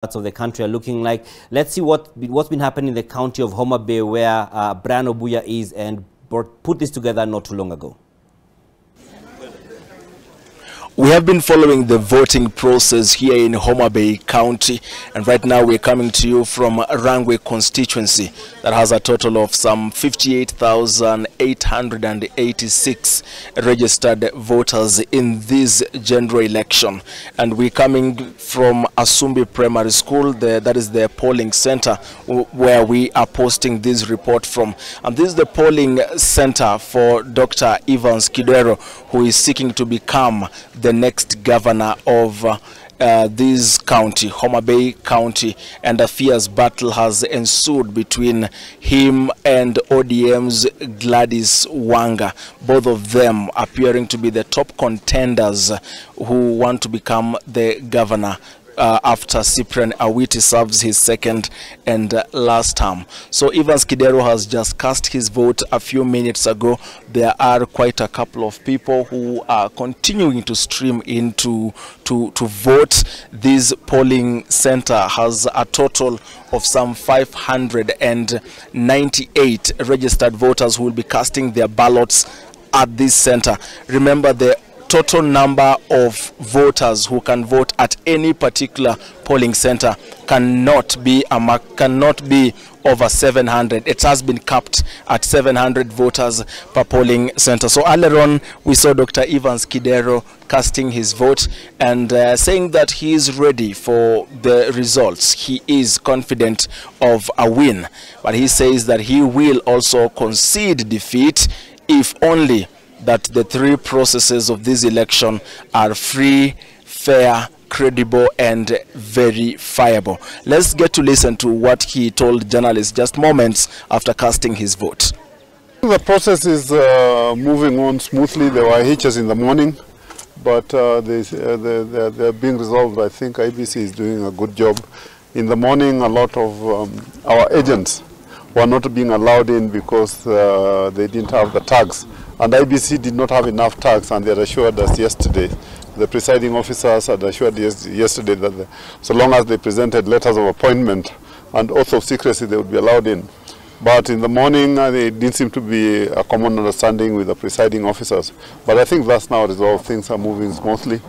parts of the country are looking like. Let's see what's been happening in the county of Homa Bay, where Brian Obuya is, and put this together not too long ago. We have been following the voting process here in Homa Bay County, and right now we're coming to you from Rangwe constituency that has a total of some 58,886 registered voters in this general election. And we're coming from Asumbi Primary School, that is the polling center where we are posting this report from. And this is the polling center for Dr. Evans Kidero, who is seeking to become the next governor of this county, Homa Bay County, and a fierce battle has ensued between him and ODM's Gladys Wanga, both of them appearing to be the top contenders who want to become the governor after Cyprian Awiti serves his second and last term. So Evans Kidero has just cast his vote a few minutes ago. There are quite a couple of people who are continuing to stream in to vote. This polling center has a total of some 598 registered voters who will be casting their ballots at this center. Remember, the total number of voters who can vote at any particular polling center cannot be over 700. It has been capped at 700 voters per polling center. So earlier on, we saw Dr. Evans Kidero casting his vote and saying that he is ready for the results. He is confident of a win, but he says that he will also concede defeat if only that the three processes of this election are free, fair, credible, and verifiable. Let's get to listen to what he told journalists just moments after casting his vote. The process is moving on smoothly. There were hitches in the morning, but they're being resolved. I think IBC is doing a good job. In the morning, a lot of our agents were not being allowed in because they didn't have the tags. And IBC did not have enough tags, and they had assured us yesterday, the presiding officers had assured us yesterday that so long as they presented letters of appointment and oath of secrecy, they would be allowed in. But in the morning, there didn't seem to be a common understanding with the presiding officers. But I think that's now resolved. Things are moving smoothly.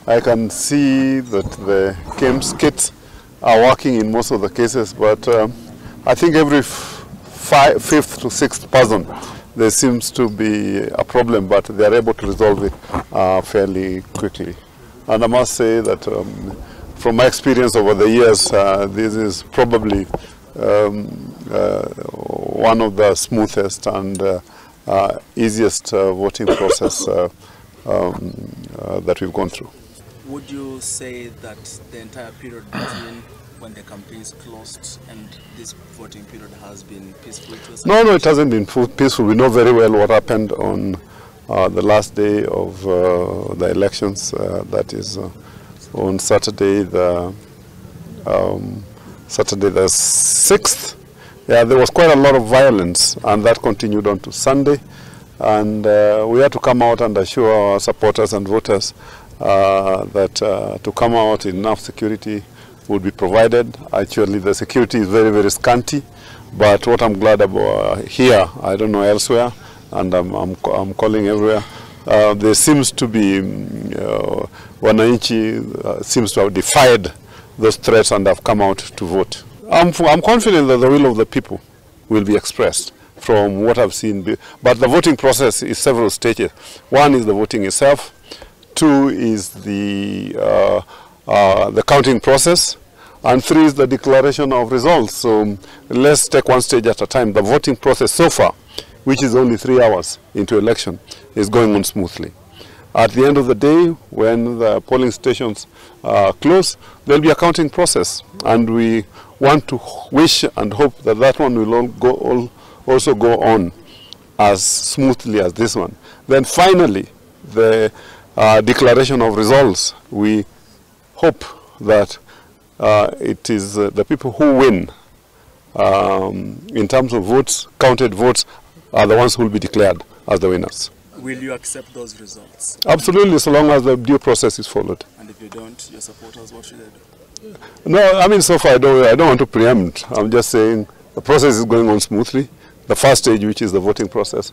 I can see that the kits are working in most of the cases, but I think every fifth to sixth person, there seems to be a problem, but they are able to resolve it fairly quickly. And I must say that from my experience over the years, this is probably one of the smoothest and easiest voting process that we've gone through. Would you say that the entire period between when the campaign is closed and this voting period has been peaceful? No, it hasn't been peaceful. We know very well what happened on the last day of the elections. That is on Saturday the 6th. Yeah, there was quite a lot of violence, and that continued on to Sunday. And we had to come out and assure our supporters and voters that to come out, enough security would be provided. Actually, the security is very, very scanty, but what I'm glad about here, I don't know elsewhere, and I'm calling everywhere, there seems to be, Wananchi seems to have defied those threats and have come out to vote. I'm confident that the will of the people will be expressed from what I've seen, but the voting process is several stages. One is the voting itself, two is the counting process, and three is the declaration of results. So let's take one stage at a time. The voting process so far, which is only 3 hours into election, is going on smoothly. At the end of the day, when the polling stations close, there'll be a counting process, and we want to wish and hope that that one will also go on as smoothly as this one. Then finally, the declaration of results, we hope that it is the people who win in terms of votes, counted votes, are the ones who will be declared as the winners. Will you accept those results? Absolutely, so long as the due process is followed. And if you don't, your supporters, what should they do? No, I mean, so far I don't want to preempt. I'm just saying the process is going on smoothly. The first stage, which is the voting process,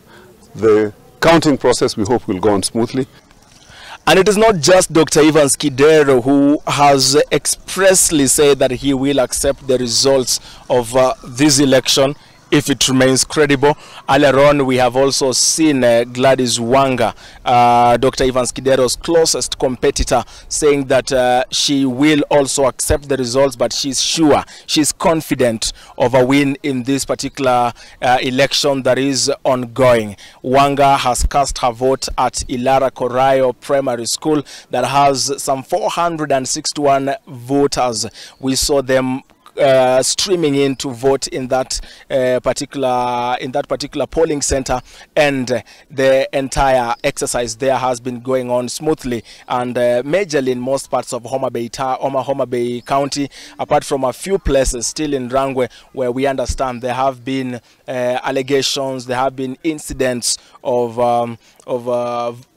the counting process, we hope will go on smoothly. And it is not just Dr. Evans Kidero who has expressly said that he will accept the results of this election if it remains credible. Earlier on, we have also seen Gladys Wanga, Dr. Evans Kidero's closest competitor, saying that she will also accept the results, but she's sure, she's confident of a win in this particular election that is ongoing. Wanga has cast her vote at Ilara Korayo Primary School that has some 461 voters. We saw them streaming in to vote in that particular polling center, and the entire exercise there has been going on smoothly and majorly in most parts of Homa Bay County, apart from a few places still in Rangwe where we understand there have been allegations, there have been incidents of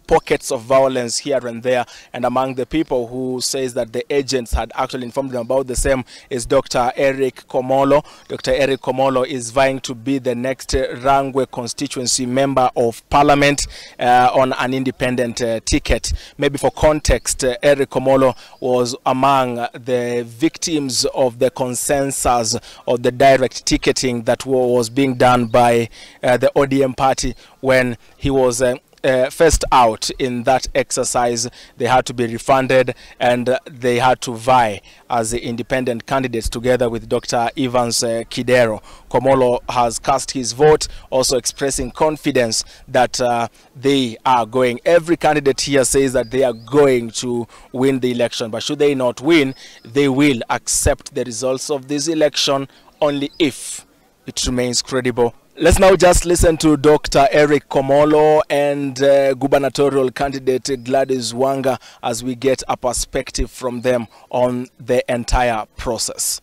pockets of violence here and there. And among the people who says that the agents had actually informed them about the same is Dr. Eric Komolo. Dr. Eric Komolo is vying to be the next Rangwe constituency member of parliament on an independent ticket. Maybe for context, Eric Komolo was among the victims of the consensus of the direct ticketing that was being done by the ODM party when he was first out in that exercise. They had to be refunded and they had to vie as the independent candidates together with Dr. Evans Kidero. Komolo has cast his vote, also expressing confidence that they are going. Every candidate here says that they are going to win the election, but should they not win, they will accept the results of this election only if it remains credible. Let's now just listen to Dr. Eric Komolo and gubernatorial candidate Gladys Wanga as we get a perspective from them on the entire process.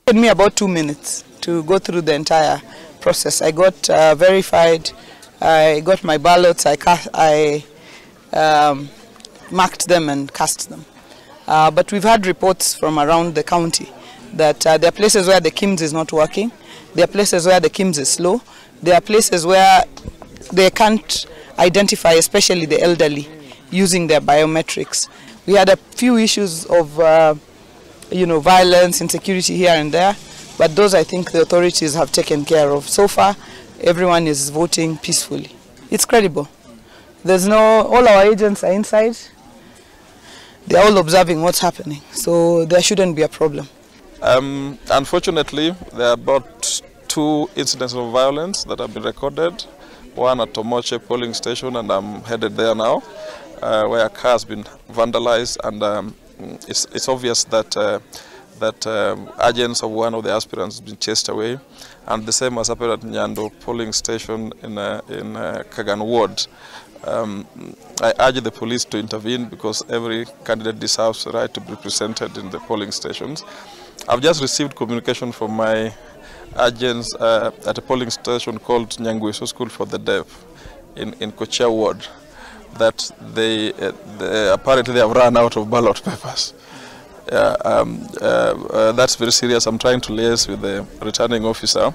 It took me about 2 minutes to go through the entire process. I got verified, I got my ballots, I marked them and cast them. But we've had reports from around the county that there are places where the KIMS is not working. There are places where the KIMS is slow. There are places where they can't identify, especially the elderly, using their biometrics. We had a few issues of, violence, insecurity here and there, but those I think the authorities have taken care of. So far, everyone is voting peacefully. It's credible. All our agents are inside. They're all observing what's happening, so there shouldn't be a problem. Unfortunately, there are about 2 incidents of violence that have been recorded. One at Tomoche polling station, and I'm headed there now, where a car has been vandalized, and it's obvious that agents of one of the aspirants have been chased away, and the same has happened at Nyando polling station in Kagan Ward. I urge the police to intervene because every candidate deserves the right to be represented in the polling stations. I've just received communication from my agents at a polling station called Nyangweso School for the Deaf in Kochia Ward that they apparently they have run out of ballot papers. That's very serious. I'm trying to liaise with the returning officer.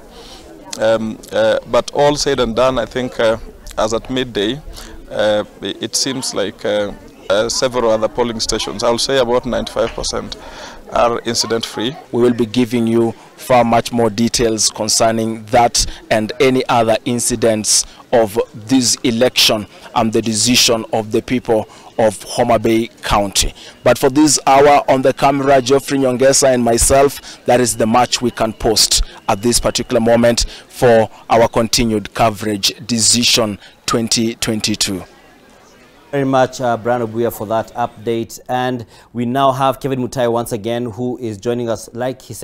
But all said and done, I think as at midday, it seems like several other polling stations, I'll say about 95%, are incident-free. We will be giving you far much more details concerning that and any other incidents of this election and the decision of the people of Homa Bay County. But for this hour, on the camera, Geoffrey Nyongesa and myself, that is the much we can post at this particular moment for our continued coverage, Decision 2022. Very much, Brian Obuya, for that update. And we now have Kevin Mutai once again, who is joining us, like he said.